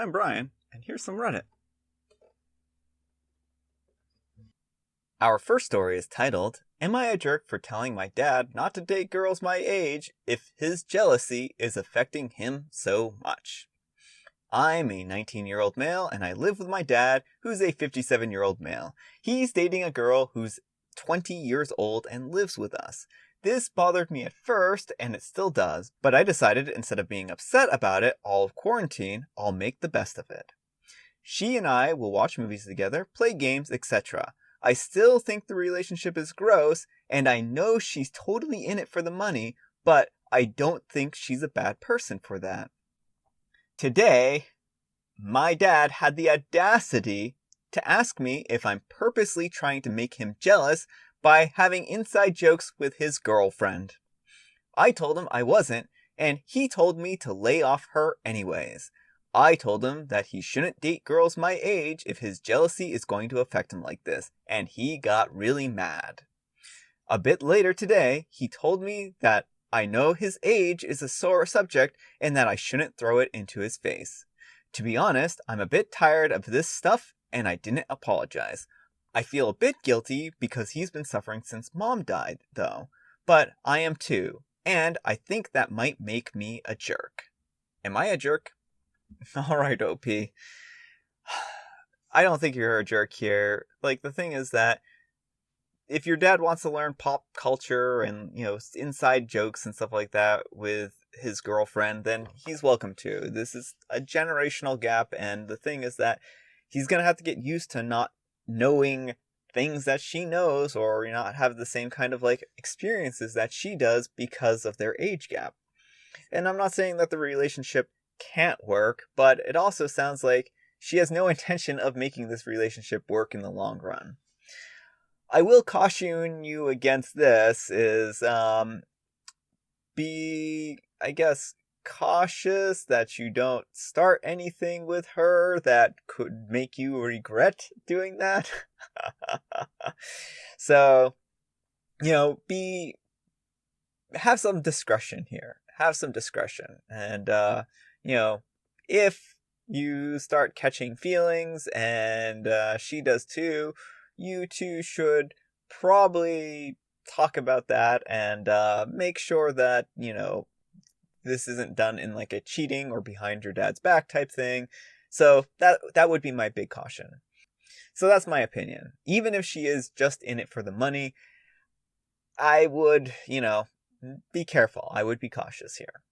I'm Brian, and here's some Reddit. Our first story is titled, Am I a Jerk for Telling My Dad Not to Date Girls My Age If His Jealousy is Affecting Him So Much? I'm a 19-year-old male, and I live with my dad, who's a 57-year-old male. He's dating a girl who's 20 years old and lives with us. This bothered me at first, and it still does, but I decided instead of being upset about it all of quarantine, I'll make the best of it. She and I will watch movies together, play games, etc. I still think the relationship is gross, and I know she's totally in it for the money, but I don't think she's a bad person for that. Today, my dad had the audacity to ask me if I'm purposely trying to make him jealous by having inside jokes with his girlfriend. I told him I wasn't, and he told me to lay off her anyways. I told him that he shouldn't date girls my age if his jealousy is going to affect him like this, and he got really mad. A bit later today, he told me that I know his age is a sore subject and that I shouldn't throw it into his face. To be honest, I'm a bit tired of this stuff and I didn't apologize. I feel a bit guilty because he's been suffering since Mom died, though. But I am too, and I think that might make me a jerk. Am I a jerk? Alright, OP. I don't think you're a jerk here. The thing is that if your dad wants to learn pop culture and, inside jokes and stuff like that with his girlfriend, then he's welcome to. This is a generational gap, and the thing is that he's going to have to get used to not knowing things that she knows or not have the same kind of experiences that she does because of their age gap. And I'm not saying that the relationship can't work, but it also sounds like she has no intention of making this relationship work in the long run. I will caution you against this is be, I guess, cautious that you don't start anything with her that could make you regret doing that. So, have some discretion here. Have some discretion. And, if you start catching feelings and she does too, you two should probably talk about that and make sure that, this isn't done in a cheating or behind your dad's back type thing. So that would be my big caution. So that's my opinion. Even if she is just in it for the money, I would, be careful. I would be cautious here.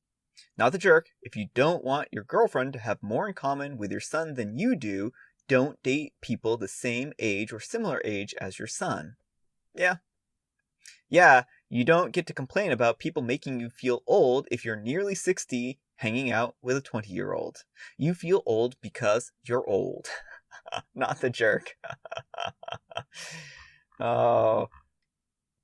Not the jerk. If you don't want your girlfriend to have more in common with your son than you do, don't date people the same age or similar age as your son. Yeah, you don't get to complain about people making you feel old if you're nearly 60 hanging out with a 20-year-old. You feel old because you're old. Not the jerk. Oh.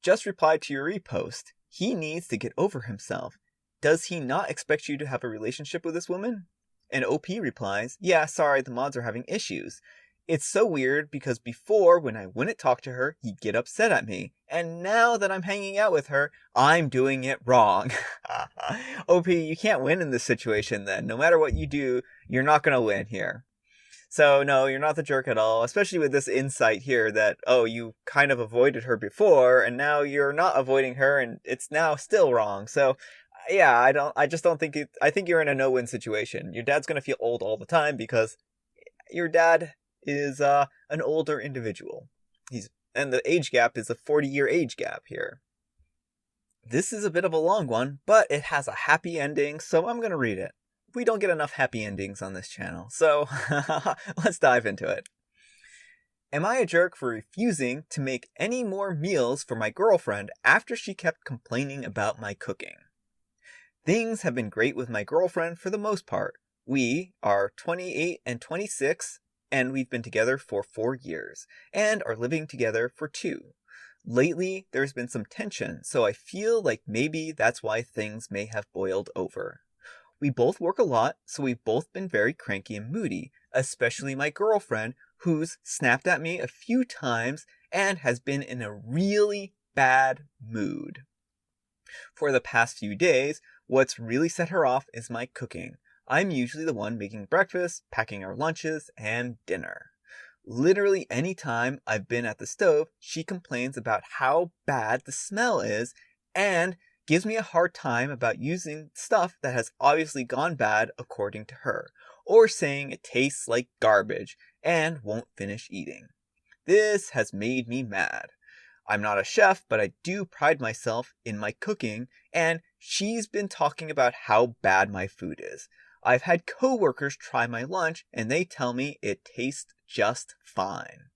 Just reply to your repost. He needs to get over himself. Does he not expect you to have a relationship with this woman? And OP replies, yeah, sorry, the mods are having issues. It's so weird because before, when I wouldn't talk to her, he'd get upset at me. And now that I'm hanging out with her, I'm doing it wrong. OP, you can't win in this situation then. No matter what you do, you're not going to win here. So no, you're not the jerk at all, especially with this insight here that, you kind of avoided her before, and now you're not avoiding her, and it's now still wrong. So yeah, I think you're in a no-win situation. Your dad's going to feel old all the time because your dad is an older individual. And the age gap is a 40-year age gap here. This is a bit of a long one, but it has a happy ending, so I'm going to read it. We don't get enough happy endings on this channel, so let's dive into it. Am I a jerk for refusing to make any more meals for my girlfriend after she kept complaining about my cooking? Things have been great with my girlfriend for the most part. We are 28 and 26, and we've been together for 4 years, and are living together for 2. Lately, there's been some tension, so I feel like maybe that's why things may have boiled over. We both work a lot, so we've both been very cranky and moody, especially my girlfriend, who's snapped at me a few times and has been in a really bad mood. For the past few days, what's really set her off is my cooking. I'm usually the one making breakfast, packing our lunches, and dinner. Literally any time I've been at the stove, she complains about how bad the smell is and gives me a hard time about using stuff that has obviously gone bad according to her, or saying it tastes like garbage and won't finish eating. This has made me mad. I'm not a chef, but I do pride myself in my cooking, and she's been talking about how bad my food is. I've had coworkers try my lunch, and they tell me it tastes just fine.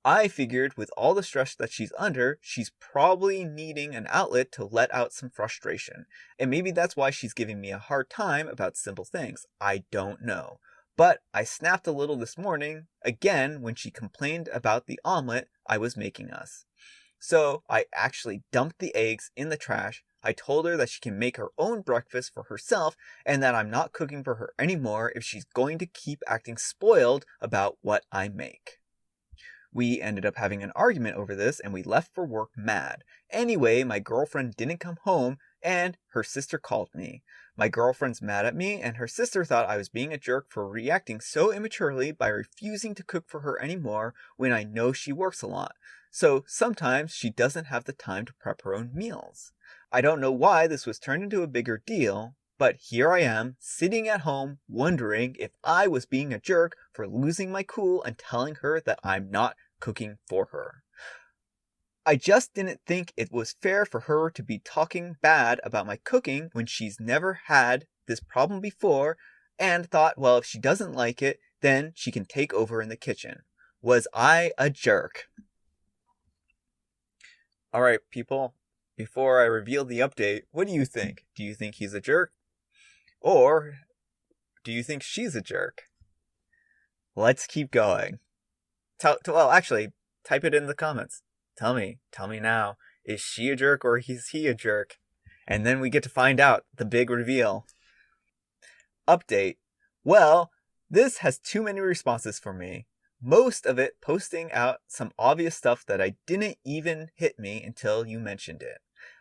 I figured with all the stress that she's under, she's probably needing an outlet to let out some frustration. And maybe that's why she's giving me a hard time about simple things. I don't know. But I snapped a little this morning, again, when she complained about the omelet I was making us. So I actually dumped the eggs in the trash. I told her that she can make her own breakfast for herself and that I'm not cooking for her anymore if she's going to keep acting spoiled about what I make. We ended up having an argument over this and we left for work mad. Anyway, my girlfriend didn't come home and her sister called me. My girlfriend's mad at me and her sister thought I was being a jerk for reacting so immaturely by refusing to cook for her anymore when I know she works a lot. So sometimes she doesn't have the time to prep her own meals. I don't know why this was turned into a bigger deal, but here I am, sitting at home, wondering if I was being a jerk for losing my cool and telling her that I'm not cooking for her. I just didn't think it was fair for her to be talking bad about my cooking when she's never had this problem before, and thought, well, if she doesn't like it, then she can take over in the kitchen. Was I a jerk? Alright, people, before I reveal the update, what do you think? Do you think he's a jerk? Or do you think she's a jerk? Let's keep going. Actually, type it in the comments. Tell me now. Is she a jerk or is he a jerk? And then we get to find out the big reveal. Update. Well, this has too many responses for me. Most of it posting out some obvious stuff that I didn't even hit me until you mentioned it.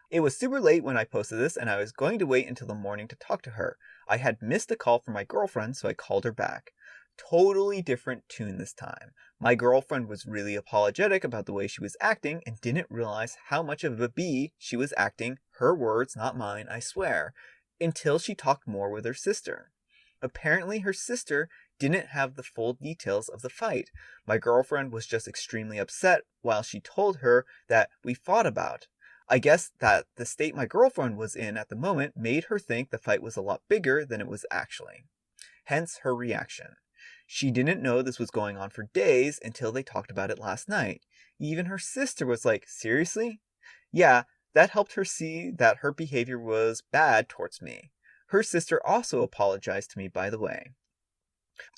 It was super late when I posted this and I was going to wait until the morning to talk to her. I had missed a call from my girlfriend, so I called her back. Totally different tune this time. My girlfriend was really apologetic about the way she was acting and didn't realize how much of a bee she was acting, her words, not mine, I swear, until she talked more with her sister. Apparently her sister didn't have the full details of the fight. My girlfriend was just extremely upset while she told her that we fought about. I guess that the state my girlfriend was in at the moment made her think the fight was a lot bigger than it was actually. Hence her reaction. She didn't know this was going on for days until they talked about it last night. Even her sister was like, seriously? Yeah, that helped her see that her behavior was bad towards me. Her sister also apologized to me, by the way.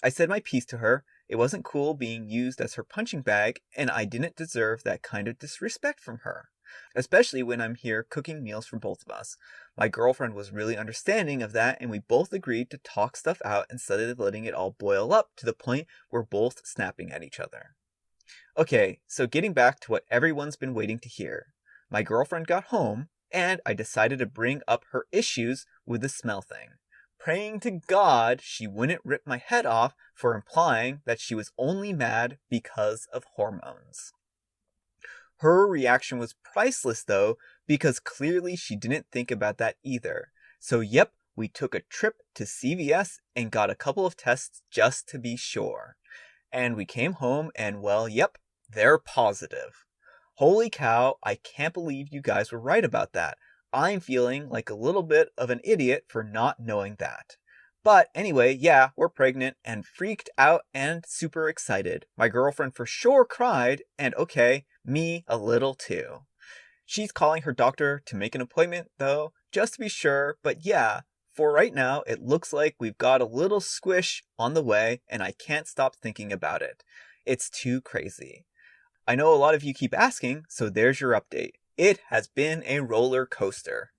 I said my piece to her. It wasn't cool being used as her punching bag, and I didn't deserve that kind of disrespect from her. Especially when I'm here cooking meals for both of us. My girlfriend was really understanding of that, and we both agreed to talk stuff out instead of letting it all boil up to the point we're both snapping at each other. Okay, so getting back to what everyone's been waiting to hear. My girlfriend got home, and I decided to bring up her issues with the smell thing. Praying to God she wouldn't rip my head off for implying that she was only mad because of hormones. Her reaction was priceless though, because clearly she didn't think about that either. So yep, we took a trip to CVS and got a couple of tests just to be sure. And we came home and well, yep, they're positive. Holy cow, I can't believe you guys were right about that. I'm feeling like a little bit of an idiot for not knowing that. But anyway, yeah, we're pregnant and freaked out and super excited. My girlfriend for sure cried, and okay, me a little too. She's calling her doctor to make an appointment though, just to be sure, but yeah, for right now, it looks like we've got a little squish on the way and I can't stop thinking about it. It's too crazy. I know a lot of you keep asking, so there's your update. It has been a roller coaster.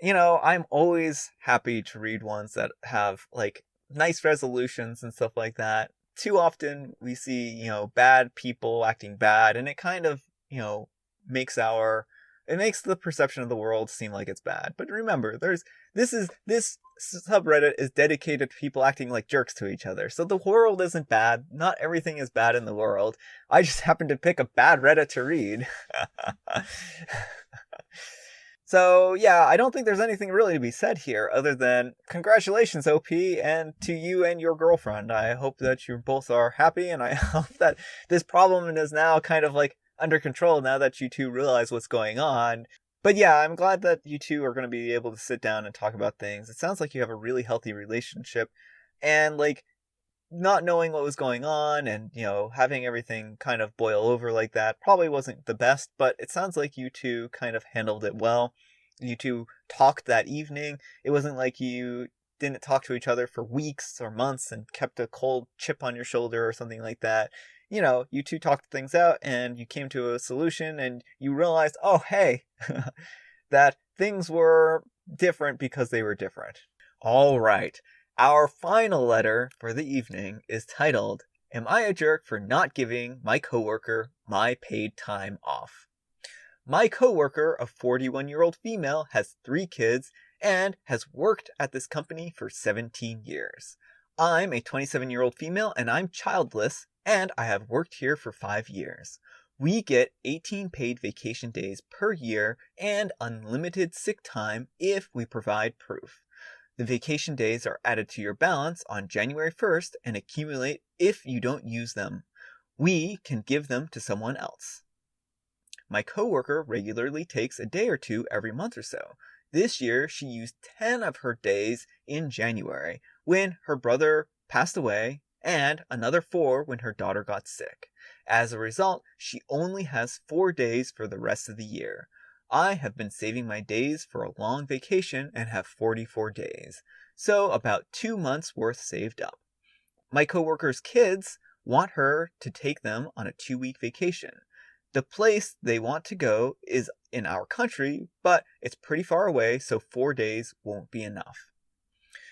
You know, I'm always happy to read ones that have, like, nice resolutions and stuff like that. Too often we see, bad people acting bad, and it kind of, makes our It makes the perception of the world seem like it's bad. But remember, this subreddit is dedicated to people acting like jerks to each other. So the world isn't bad. Not everything is bad in the world. I just happened to pick a bad Reddit to read. So, yeah, I don't think there's anything really to be said here other than congratulations, OP, and to you and your girlfriend. I hope that you both are happy, and I hope that this problem is now kind of like under control now that you two realize what's going on. But yeah, I'm glad that you two are going to be able to sit down and talk about things. It sounds like you have a really healthy relationship, and like not knowing what was going on and, having everything kind of boil over like that probably wasn't the best, but it sounds like you two kind of handled it well. You two talked that evening. It wasn't like you didn't talk to each other for weeks or months and kept a cold chip on your shoulder or something like that. You two talked things out and you came to a solution and you realized, oh, hey, that things were different because they were different. All right. Our final letter for the evening is titled, Am I a Jerk for Not Giving My Coworker My Paid Time Off? My coworker, a 41-year-old female, has 3 kids and has worked at this company for 17 years. I'm a 27-year-old female and I'm childless, and I have worked here for 5 years. We get 18 paid vacation days per year and unlimited sick time if we provide proof. The vacation days are added to your balance on January 1st and accumulate if you don't use them. We can give them to someone else. My coworker regularly takes a day or two every month or so. This year, she used 10 of her days in January when her brother passed away and another 4 when her daughter got sick. As a result, she only has 4 days for the rest of the year. I have been saving my days for a long vacation and have 44 days, so about 2 months worth saved up. My coworker's kids want her to take them on a 2-week vacation. The place they want to go is in our country, but it's pretty far away, so 4 days won't be enough.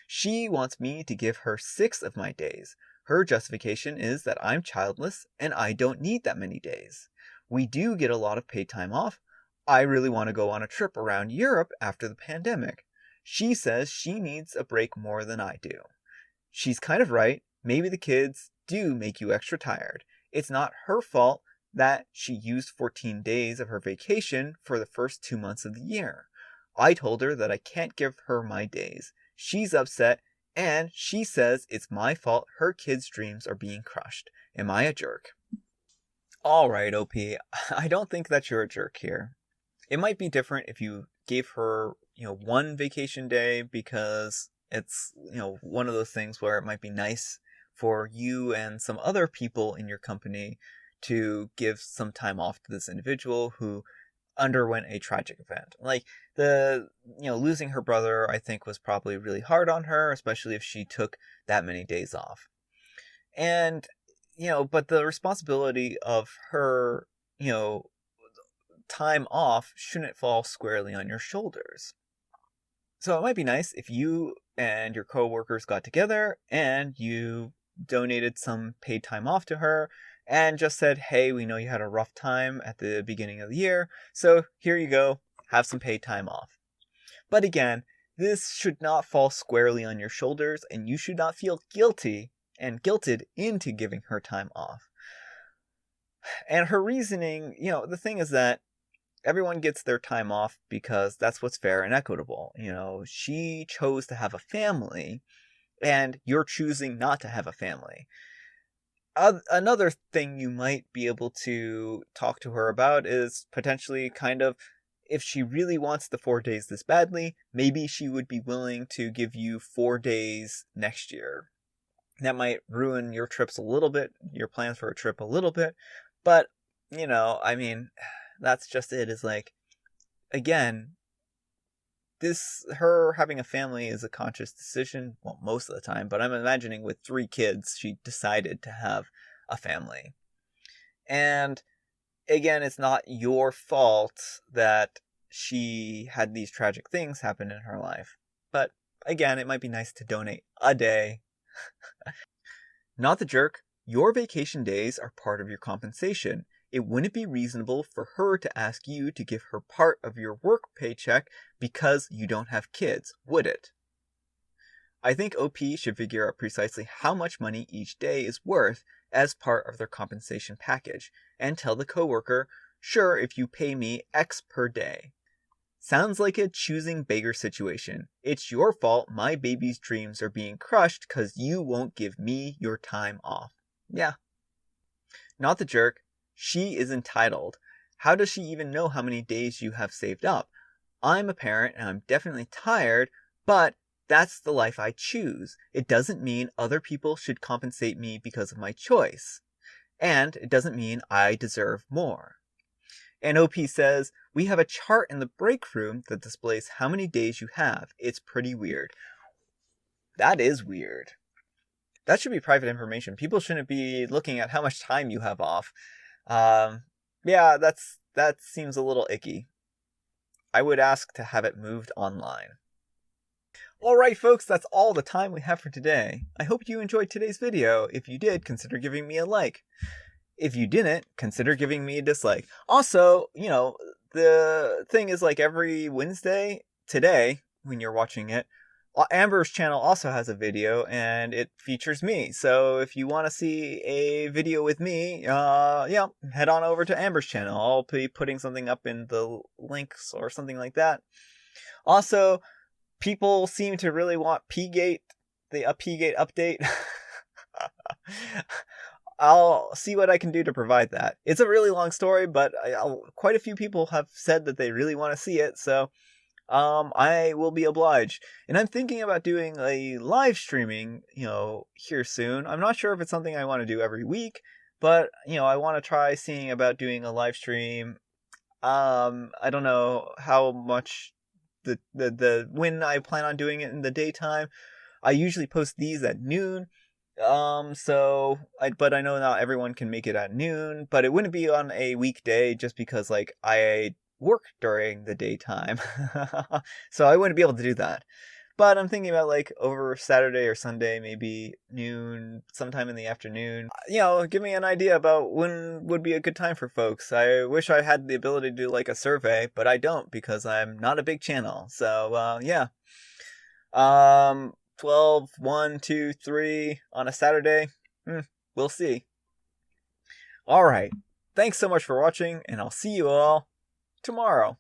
She wants me to give her 6 of my days. Her justification is that I'm childless and I don't need that many days. We do get a lot of paid time off. I really want to go on a trip around Europe after the pandemic. She says she needs a break more than I do. She's kind of right. Maybe the kids do make you extra tired. It's not her fault that she used 14 days of her vacation for the first 2 months of the year. I told her that I can't give her my days. She's upset, and she says it's my fault her kids' dreams are being crushed. Am I a jerk? All right, OP. I don't think that you're a jerk here. It might be different if you gave her, 1 vacation day because it's, one of those things where it might be nice for you and some other people in your company to give some time off to this individual who underwent a tragic event. Like losing her brother, I think was probably really hard on her, especially if she took that many days off. And, but the responsibility of her, time off shouldn't fall squarely on your shoulders. So it might be nice if you and your coworkers got together and you donated some paid time off to her and just said, hey, we know you had a rough time at the beginning of the year, so here you go, have some paid time off. But again, this should not fall squarely on your shoulders, and you should not feel guilty and guilted into giving her time off. And her reasoning, the thing is that everyone gets their time off because that's what's fair and equitable. She chose to have a family, and you're choosing not to have a family. Another thing you might be able to talk to her about is potentially kind of, if she really wants the 4 days this badly, maybe she would be willing to give you 4 days next year. That might ruin your trips a little bit, your plans for a trip a little bit, but, that's just it, is like, again, her having a family is a conscious decision, well, most of the time, but I'm imagining with 3 kids, she decided to have a family. And again, it's not your fault that she had these tragic things happen in her life. But again, it might be nice to donate a day. Not the jerk. Your vacation days are part of your compensation. it wouldn't be reasonable for her to ask you to give her part of your work paycheck because you don't have kids, would it? I think OP should figure out precisely how much money each day is worth as part of their compensation package, and tell the coworker, sure, if you pay me X per day. Sounds like a choosing beggar situation. It's your fault my baby's dreams are being crushed because you won't give me your time off. Yeah. Not the jerk. She is entitled. How does she even know how many days you have saved up? I'm a parent and I'm definitely tired, but that's the life I choose. It doesn't mean other people should compensate me because of my choice. And it doesn't mean I deserve more. And OP says, we have a chart in the break room that displays how many days you have. It's pretty weird. That is weird. That should be private information. People shouldn't be looking at how much time you have off. Yeah, that seems a little icky. I would ask to have it moved online. Alright folks, that's all the time we have for today. I hope you enjoyed today's video. If you did, consider giving me a like. If you didn't, consider giving me a dislike. Also, the thing is, like, every Wednesday, today, when you're watching it, Amber's channel also has a video, and it features me. So if you want to see a video with me, head on over to Amber's channel. I'll be putting something up in the links or something like that. Also, people seem to really want P-Gate, the P-Gate update. I'll see what I can do to provide that. It's a really long story, but quite a few people have said that they really want to see it, so I will be obliged. And I'm thinking about doing a live streaming, here soon. I'm not sure if it's something I want to do every week, but, I want to try seeing about doing a live stream. I don't know how much when I plan on doing it in the daytime. I usually post these at noon. But I know not everyone can make it at noon, but it wouldn't be on a weekday just because, like, I work during the daytime. So I wouldn't be able to do that. But I'm thinking about, like, over Saturday or Sunday, maybe noon, sometime in the afternoon. Give me an idea about when would be a good time for folks. I wish I had the ability to do, like, a survey, but I don't because I'm not a big channel. So, yeah. 12, 1, 2, 3 on a Saturday. We'll see. Alright. Thanks so much for watching, and I'll see you all tomorrow.